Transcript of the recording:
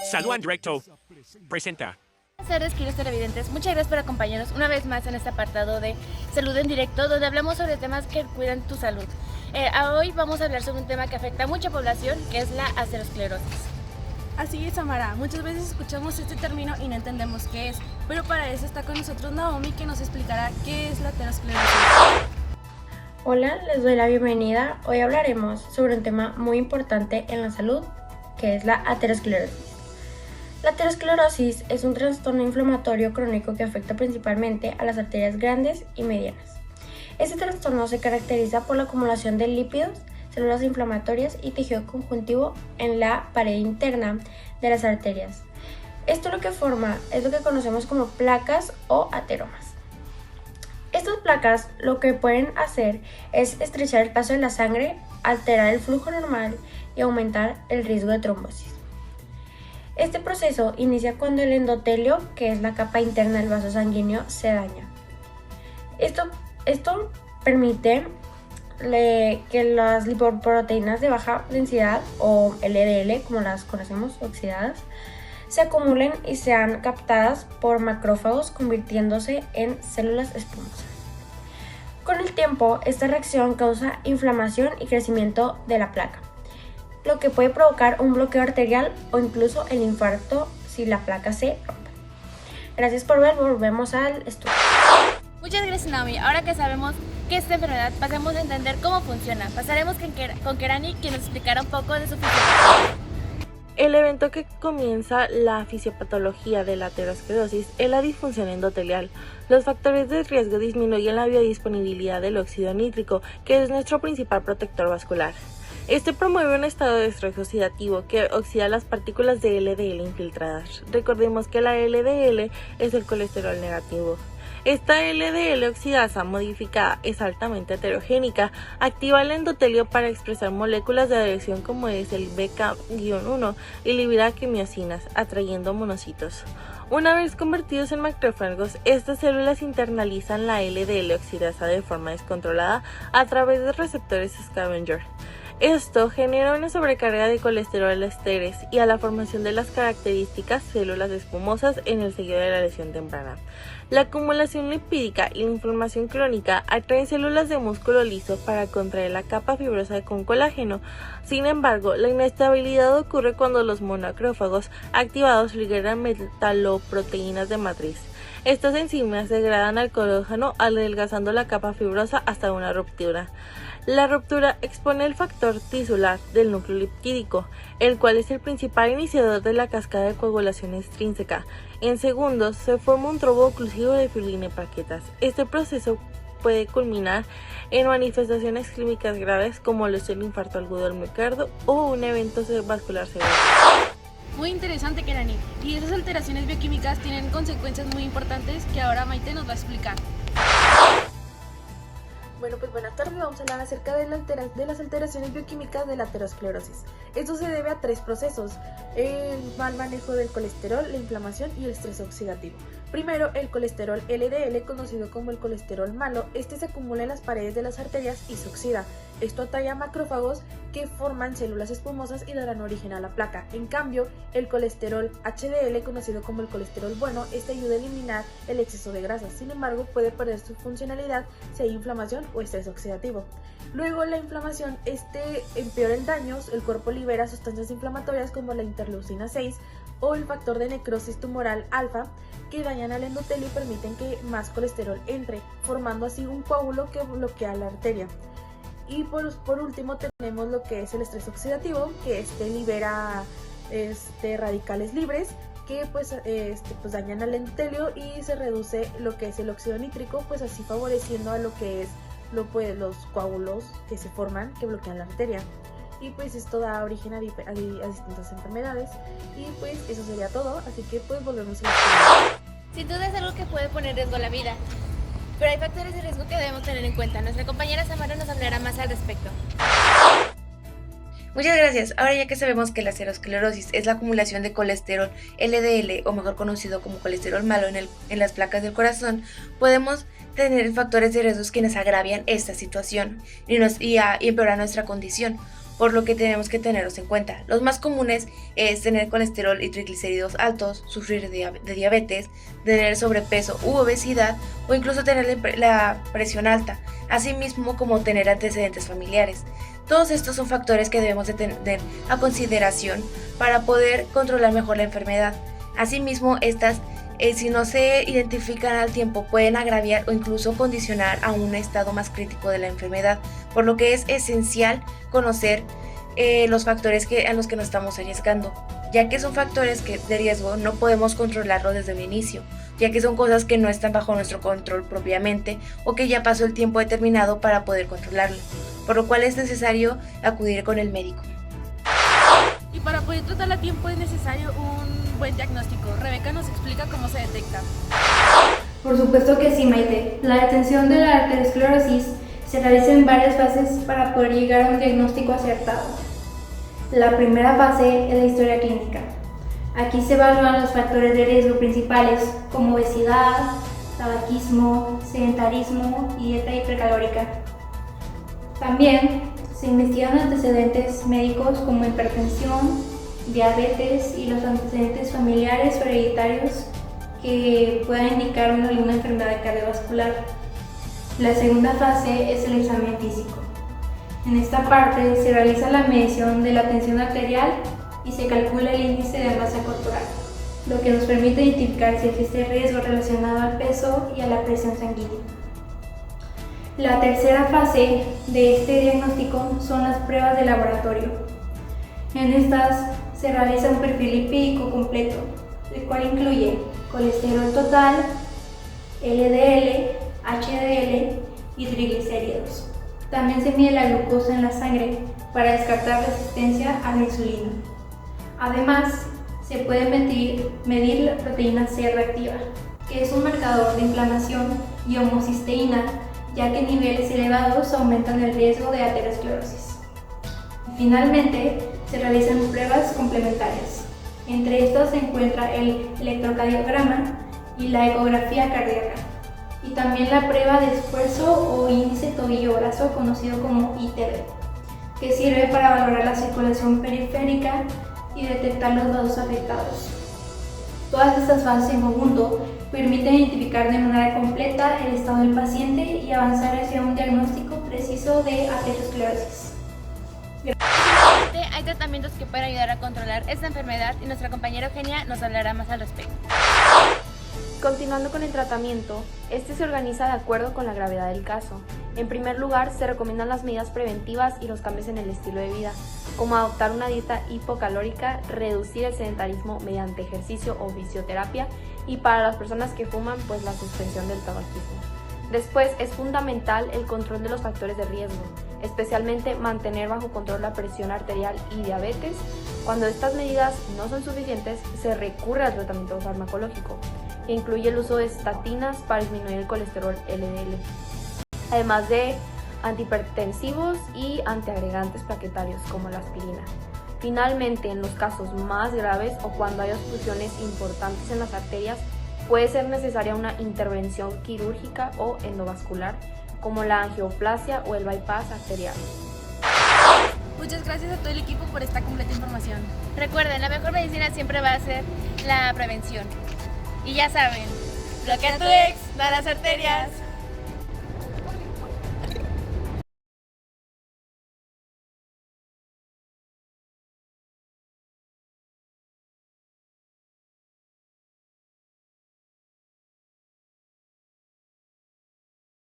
Salud en Directo presenta. Buenas tardes, queridos televidentes. Muchas gracias por acompañarnos una vez más en este apartado de Salud en Directo, donde hablamos sobre temas que cuidan tu salud. Hoy vamos a hablar sobre un tema que afecta a mucha población, que es la aterosclerosis. Así es, Amara. Muchas veces escuchamos este término y no entendemos qué es, pero para eso está con nosotros Naomi, que nos explicará qué es la aterosclerosis. Hola, les doy la bienvenida. Hoy hablaremos sobre un tema muy importante en la salud, que es la aterosclerosis. La aterosclerosis es un trastorno inflamatorio crónico que afecta principalmente a las arterias grandes y medianas. Este trastorno se caracteriza por la acumulación de lípidos, células inflamatorias y tejido conjuntivo en la pared interna de las arterias. Esto lo que forma es lo que conocemos como placas o ateromas. Estas placas lo que pueden hacer es estrechar el paso de la sangre, alterar el flujo normal y aumentar el riesgo de trombosis. Este proceso inicia cuando el endotelio, que es la capa interna del vaso sanguíneo, se daña. Esto permite que las lipoproteínas de baja densidad, o LDL como las conocemos, oxidadas, se acumulen y sean captadas por macrófagos, convirtiéndose en células espumosas. Con el tiempo, esta reacción causa inflamación y crecimiento de la placa, lo que puede provocar un bloqueo arterial o incluso el infarto si la placa se rompe. Gracias por ver, volvemos al estudio. Muchas gracias, Naomi. Ahora que sabemos qué es esta enfermedad, pasemos a entender cómo funciona. Pasaremos con Kerani, quien nos explicará un poco de su fisiopatología. El evento que comienza la fisiopatología de la aterosclerosis es la disfunción endotelial. Los factores de riesgo disminuyen la biodisponibilidad del óxido nítrico, que es nuestro principal protector vascular. Este promueve un estado de estrés oxidativo que oxida las partículas de LDL infiltradas. Recordemos que la LDL es el colesterol negativo. Esta LDL oxidasa modificada es altamente heterogénica, activa el endotelio para expresar moléculas de adhesión como es el BK-1 y libera quimiosinas, atrayendo monocitos. Una vez convertidos en macrófagos, estas células internalizan la LDL oxidasa de forma descontrolada a través de receptores scavenger. Esto genera una sobrecarga de colesterol esteres y a la formación de las características células espumosas en el seguido de la lesión temprana. La acumulación lipídica y la inflamación crónica atraen células de músculo liso para contraer la capa fibrosa con colágeno. Sin embargo, la inestabilidad ocurre cuando los monocrófagos activados liberan metaloproteínas de matriz. Estas enzimas degradan al colágeno adelgazando la capa fibrosa hasta una ruptura. La ruptura expone el factor tisular del núcleo lipídico, el cual es el principal iniciador de la cascada de coagulación extrínseca. En segundos se forma un trombo oclusivo de fibrina y plaquetas. Este proceso puede culminar en manifestaciones clínicas graves como lo es el infarto agudo del miocardio o un evento vascular severo. Muy interesante, Kerani. Y esas alteraciones bioquímicas tienen consecuencias muy importantes que ahora Maite nos va a explicar. Bueno, pues buenas tardes, vamos a hablar acerca de las alteraciones bioquímicas de la aterosclerosis. Esto se debe a tres procesos: el mal manejo del colesterol, la inflamación y el estrés oxidativo. Primero, el colesterol LDL, conocido como el colesterol malo. Este se acumula en las paredes de las arterias y se oxida. Esto atrae a macrófagos que forman células espumosas y darán origen a la placa. En cambio, el colesterol HDL, conocido como el colesterol bueno, este ayuda a eliminar el exceso de grasa. Sin embargo, puede perder su funcionalidad si hay inflamación o estrés oxidativo. Luego, la inflamación empeora el daño. El cuerpo libera sustancias inflamatorias como la interleucina 6 o el factor de necrosis tumoral alfa, que dañan al endotelio y permiten que más colesterol entre, formando así un coágulo que bloquea la arteria. Y por último tenemos lo que es el estrés oxidativo, que libera radicales libres que pues dañan al endotelio y se reduce lo que es el óxido nítrico, pues así favoreciendo a lo que es los coágulos que se forman, que bloquean la arteria. Y pues esto da origen a distintas enfermedades. Y pues eso sería todo, así que pues volvemos a la historia. Sin duda es algo que puede poner en riesgo la vida, pero hay factores de riesgo que debemos tener en cuenta. Nuestra compañera Samara nos hablará más al respecto. Muchas gracias. Ahora ya que sabemos que la aterosclerosis es la acumulación de colesterol LDL, o mejor conocido como colesterol malo, en las placas del corazón, podemos tener factores de riesgo que nos agravian esta situación y empeoran nuestra condición. por lo que tenemos que tenerlos en cuenta. Los más comunes es tener colesterol y triglicéridos altos, sufrir de diabetes, tener sobrepeso u obesidad o incluso tener la presión alta, asimismo como tener antecedentes familiares. Todos estos son factores que debemos de tener a consideración para poder controlar mejor la enfermedad. Asimismo, estas si no se identifican al tiempo pueden agraviar o incluso condicionar a un estado más crítico de la enfermedad, por lo que es esencial conocer los factores a los que nos estamos arriesgando, ya que son factores de riesgo no podemos controlarlo desde el inicio, ya que son cosas que no están bajo nuestro control propiamente o que ya pasó el tiempo determinado para poder controlarlo, por lo cual es necesario acudir con el médico. Y para poder tratarla a tiempo es necesario un buen diagnóstico. Rebeca nos explica cómo se detecta. Por supuesto que sí, Maite. La detención de la arteriosclerosis se realiza en varias fases para poder llegar a un diagnóstico acertado. La primera fase es la historia clínica. Aquí se evalúan los factores de riesgo principales como obesidad, tabaquismo, sedentarismo y dieta hipercalórica. También se investigan antecedentes médicos como hipertensión, diabetes y los antecedentes familiares o hereditarios que puedan indicar alguna enfermedad cardiovascular. La segunda fase es el examen físico. En esta parte se realiza la medición de la tensión arterial y se calcula el índice de masa corporal, lo que nos permite identificar si existe riesgo relacionado al peso y a la presión sanguínea. La tercera fase de este diagnóstico son las pruebas de laboratorio. En estas se realiza un perfil lipídico completo, el cual incluye colesterol total, LDL, HDL y triglicéridos. También se mide la glucosa en la sangre para descartar resistencia a la insulina. Además, se puede medir la proteína C reactiva, que es un marcador de inflamación, y homocisteína, ya que niveles elevados aumentan el riesgo de aterosclerosis. Finalmente, se realizan pruebas complementarias. Entre estas se encuentra el electrocardiograma y la ecografía cardíaca, y también la prueba de esfuerzo o índice tobillo-brazo conocido como ITB, que sirve para valorar la circulación periférica y detectar los vasos afectados. Todas estas fases en conjunto permiten identificar de manera completa el estado del paciente y avanzar hacia un diagnóstico preciso de aterosclerosis. Hay tratamientos que pueden ayudar a controlar esta enfermedad y nuestra compañera Eugenia nos hablará más al respecto. Continuando con el tratamiento, este se organiza de acuerdo con la gravedad del caso. En primer lugar, se recomiendan las medidas preventivas y los cambios en el estilo de vida, como adoptar una dieta hipocalórica, reducir el sedentarismo mediante ejercicio o fisioterapia, y para las personas que fuman, pues la suspensión del tabaquismo. Después, es fundamental el control de los factores de riesgo, especialmente mantener bajo control la presión arterial y diabetes. Cuando estas medidas no son suficientes, se recurre al tratamiento farmacológico, que incluye el uso de estatinas para disminuir el colesterol LDL, además de antihipertensivos y antiagregantes plaquetarios como la aspirina. Finalmente, en los casos más graves o cuando hay obstrucciones importantes en las arterias, puede ser necesaria una intervención quirúrgica o endovascular, como la angioplasia o el bypass arterial. Muchas gracias a todo el equipo por esta completa información. Recuerden, la mejor medicina siempre va a ser la prevención. Y ya saben, bloquea tu ex, da las arterias.